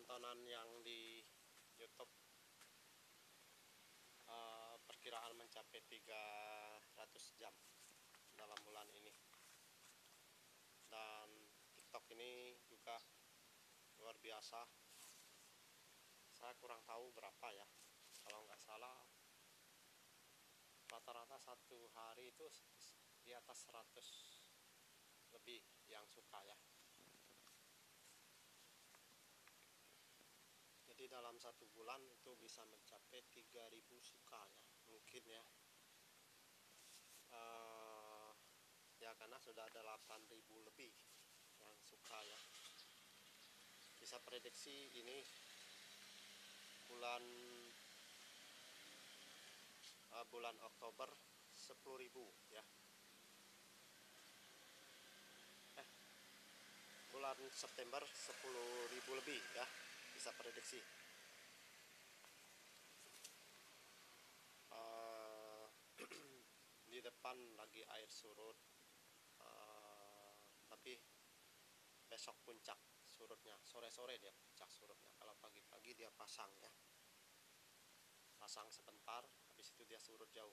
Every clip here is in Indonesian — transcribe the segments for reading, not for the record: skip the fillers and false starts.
tontonan yang di YouTube perkiraan mencapai 300 jam dalam bulan ini. Dan TikTok ini juga luar biasa. Saya kurang tahu berapa ya, kalau nggak salah rata-rata satu hari itu di atas 100 lebih yang suka ya. Jadi dalam satu bulan itu bisa mencapai 3000 suka ya, mungkin ya. Ya karena sudah ada 8000 lebih yang suka ya. Bisa prediksi ini bulan Oktober 10.000 ya. Bulan September 10.000 lebih ya, bisa prediksi. Di depan lagi air surut, tapi besok puncak surutnya, sore-sore dia puncak surutnya. Kalau pagi-pagi dia pasang ya, pasang sebentar, habis itu dia surut jauh.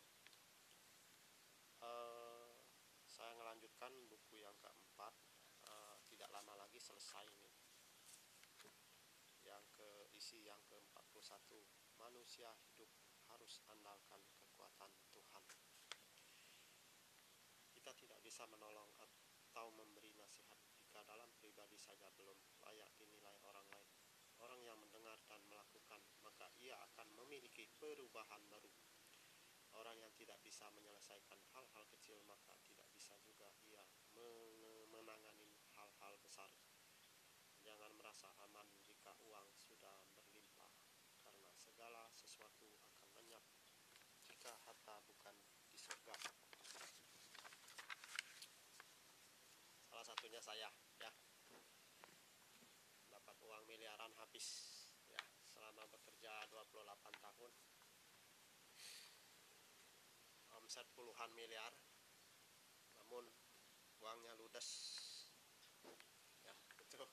Saya melanjutkan buku yang keempat, tidak lama lagi selesai ini. Isi yang ke-41, manusia hidup harus andalkan kekuatan Tuhan. Kita tidak bisa menolong atau memberi nasihat jika dalam pribadi saja belum layak dinilai orang lain. Orang yang mendengar dan melakukan, maka ia akan memiliki perubahan baru. Orang yang tidak bisa menyelesaikan hal-hal kecil, maka tidak bisa juga ia menangani hal-hal besar. Jangan merasa aman jika uang sudah berlimpah, karena segala sesuatu akan lenyap jika harta bukan di surga. Salah satunya saya ya, dapat uang miliaran habis ya selama bekerja 28 tahun, omset puluhan miliar, namun uangnya ludes ya. Itu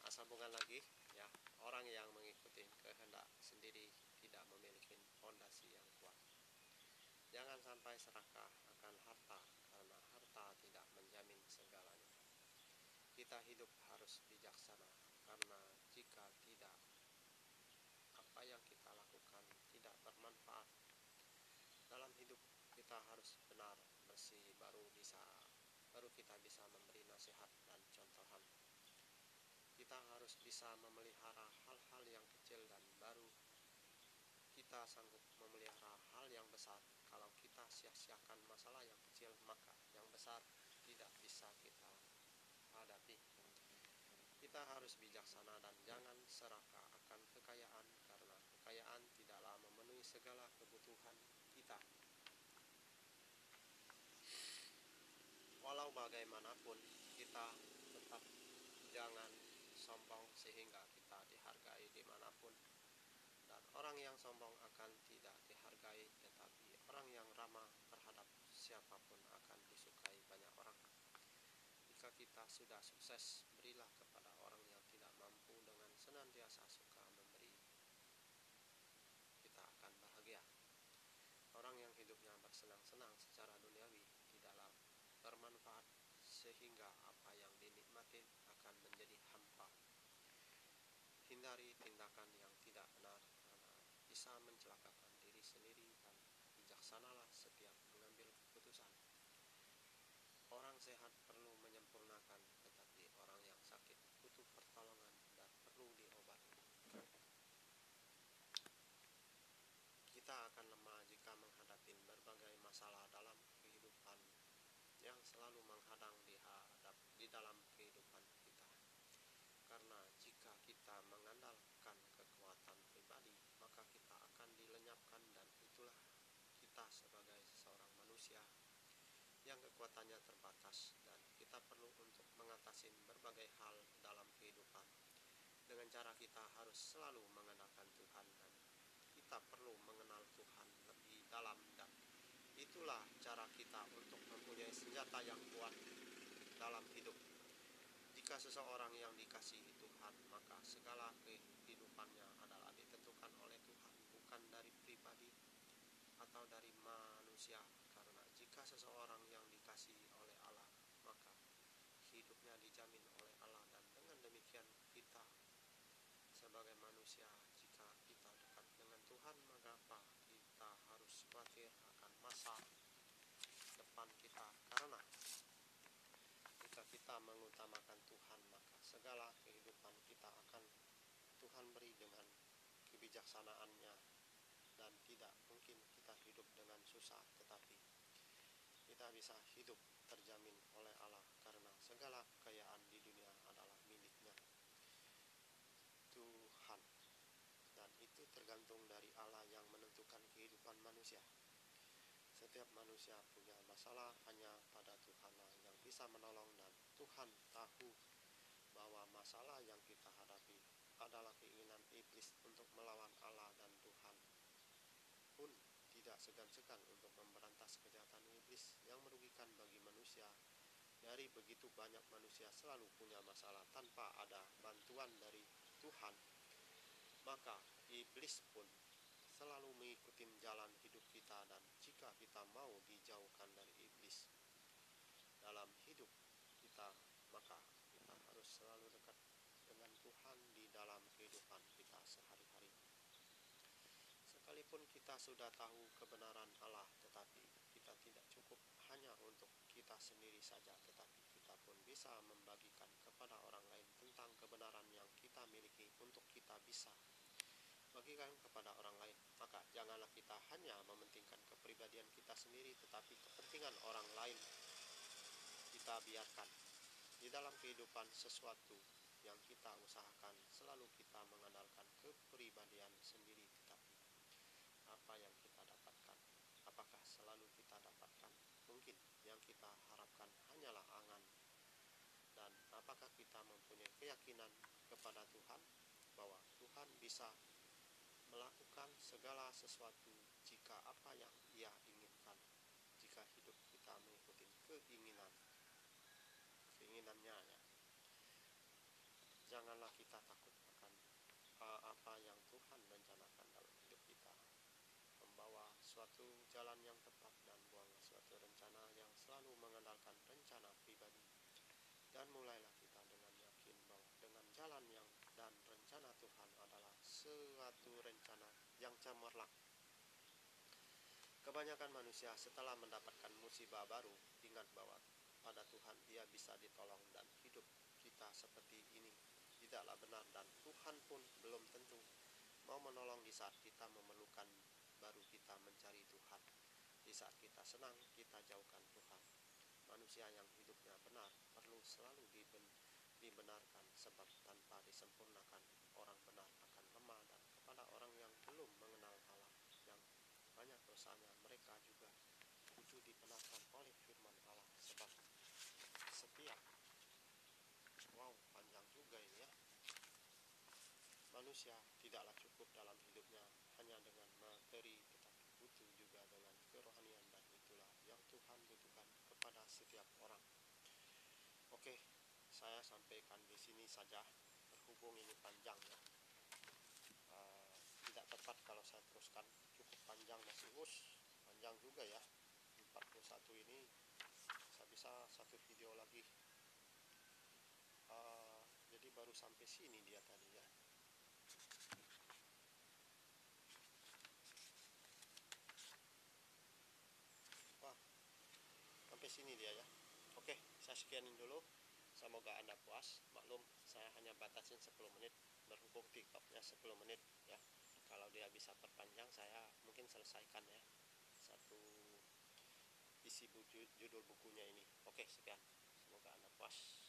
asal bukan lagi ya, orang yang mengikuti kehendak sendiri tidak memiliki fondasi yang kuat. Jangan sampai serakah akan harta, karena harta tidak menjamin segalanya. Kita hidup harus bijaksana, karena jika tidak, apa yang kita lakukan tidak bermanfaat. Dalam hidup kita harus benar, bersih, baru kita bisa memberi nasihat dan contohan. Kita harus bisa memelihara hal-hal yang kecil, dan baru kita sanggup memelihara hal yang besar. Kalau kita sia-siakan masalah yang kecil, maka yang besar tidak bisa kita hadapi. Kita harus bijaksana dan jangan serakah akan kekayaan, karena kekayaan tidaklah memenuhi segala kebutuhan kita. Walau bagaimanapun, kita tetap jangan sombong sehingga kita dihargai dimanapun. Dan orang yang sombong akan tidak dihargai, tetapi orang yang ramah terhadap siapapun akan disukai banyak orang. Jika kita sudah sukses, berilah kepada orang yang tidak mampu dengan senantiasa suka memberi. Kita akan bahagia. Orang yang hidupnya bersenang-senang secara duniawi tidaklah bermanfaat, sehingga apa yang dinikmati akan menjadi hampa. Hindari tindakan yang tidak benar, karena bisa mencelakakan diri sendiri, dan bijaksanalah setiap mengambil keputusan. Orang sehat perlu menyempurnakan, tetapi orang yang sakit butuh pertolongan dan perlu diobati. Kita akan lemah jika menghadapi berbagai masalah dalam kehidupan yang selalu menghadang di dalam kehidupan kita. Karena jika kita mengandalkan kekuatan pribadi, maka kita akan dilenyapkan, dan itulah kita sebagai seorang manusia yang kekuatannya terbatas, dan kita perlu untuk mengatasi berbagai hal dalam kehidupan. Dengan cara kita harus selalu mengandalkan Tuhan, dan kita perlu mengenal Tuhan lebih dalam, dan itulah cara kita untuk mempunyai senjata yang kuat dalam hidup. Jika seseorang yang dikasihi Tuhan, maka segala atau dari manusia. Karena jika seseorang yang dikasihi oleh Allah, maka hidupnya dijamin oleh Allah, dan dengan demikian kita sebagai manusia, jika kita dekat dengan Tuhan, maka apa kita harus khawatir akan masa depan kita? Karena jika kita mengutamakan Tuhan, maka segala kehidupan kita akan Tuhan beri dengan kebijaksanaannya, dan tidak mungkin kita hidup dengan susah, tetapi kita bisa hidup terjamin oleh Allah, karena segala kekayaan di dunia adalah miliknya Tuhan, dan itu tergantung dari Allah yang menentukan kehidupan manusia. Setiap manusia punya masalah, hanya pada Tuhanlah yang bisa menolong, dan Tuhan tahu bahwa masalah yang kita hadapi adalah keinginan iblis untuk melawan Allah, dan Tuhan pun tidak segan-segan untuk memberantas kejahatan iblis yang merugikan bagi manusia. Dari begitu banyak manusia selalu punya masalah tanpa ada bantuan dari Tuhan, maka iblis pun selalu mengikuti jalan hidup kita, dan jika kita mau dijauhkan dari iblis dalam hidup kita, maka kita harus selalu dekat dengan Tuhan di dalam kehidupan kita sehari-hari. Sekalipun kita sudah tahu kebenaran Allah, tetapi kita tidak cukup hanya untuk kita sendiri saja, tetapi kita pun bisa membagikan kepada orang lain tentang kebenaran yang kita miliki untuk kita bisa bagikan kepada orang lain. Maka janganlah kita hanya mementingkan kepribadian kita sendiri, tetapi kepentingan orang lain kita biarkan. Di dalam kehidupan sesuatu yang kita usahakan, selalu kita mengandalkan kepribadian sendiri, tetapi apa yang kita dapatkan, apakah selalu kita dapatkan? Mungkin yang kita harapkan hanyalah angan. Dan apakah kita mempunyai keyakinan kepada Tuhan bahwa Tuhan bisa melakukan segala sesuatu jika apa yang Dia inginkan, jika hidup kita mengikuti keinginannya, ya. Janganlah kita takut akan apa yang Tuhan rencanakan dalam hidup kita. Membawa suatu jalan yang tepat, dan buanglah suatu rencana yang selalu mengandalkan rencana pribadi. Dan mulailah kita dengan yakin bahwa dengan jalan yang dan rencana Tuhan adalah suatu rencana yang cemerlang. Kebanyakan manusia setelah mendapatkan musibah baru ingat bahwa pada Tuhan ia bisa ditolong, dan hidup kita seperti ini tidaklah benar, dan Tuhan pun belum tentu mau menolong di saat kita memerlukan. Baru kita mencari Tuhan. Di saat kita senang, kita jauhkan Tuhan. Manusia yang hidupnya benar perlu selalu dibenarkan, sebab tanpa disempurnakan, orang benar akan lemah, dan kepada orang yang belum mengenal Allah, yang banyak dosanya, mereka juga butuh dibenarkan oleh firman Allah. Sebab setiap panjang juga ini, ya. Manusia tidaklah cukup dalam hidupnya hanya dengan materi, tetapi butuh juga dengan kerohanian, dan itulah yang Tuhan butuhkan kepada setiap orang. Oke, saya sampaikan di sini saja, berhubung ini panjang, ya. Tidak tepat kalau saya teruskan, cukup panjang, masih panjang juga, ya. 41 ini saya bisa satu video lagi. Jadi baru sampai sini dia tadi, ya. Sampai sini dia, ya. Oke, saya sekianin dulu. Semoga Anda puas. Maklum, saya hanya batasin 10 menit, berhubung TikToknya 10 menit, ya. Kalau dia bisa perpanjang, saya mungkin selesaikan, ya, satu isi judul bukunya ini. Oke, sekian. Semoga Anda puas.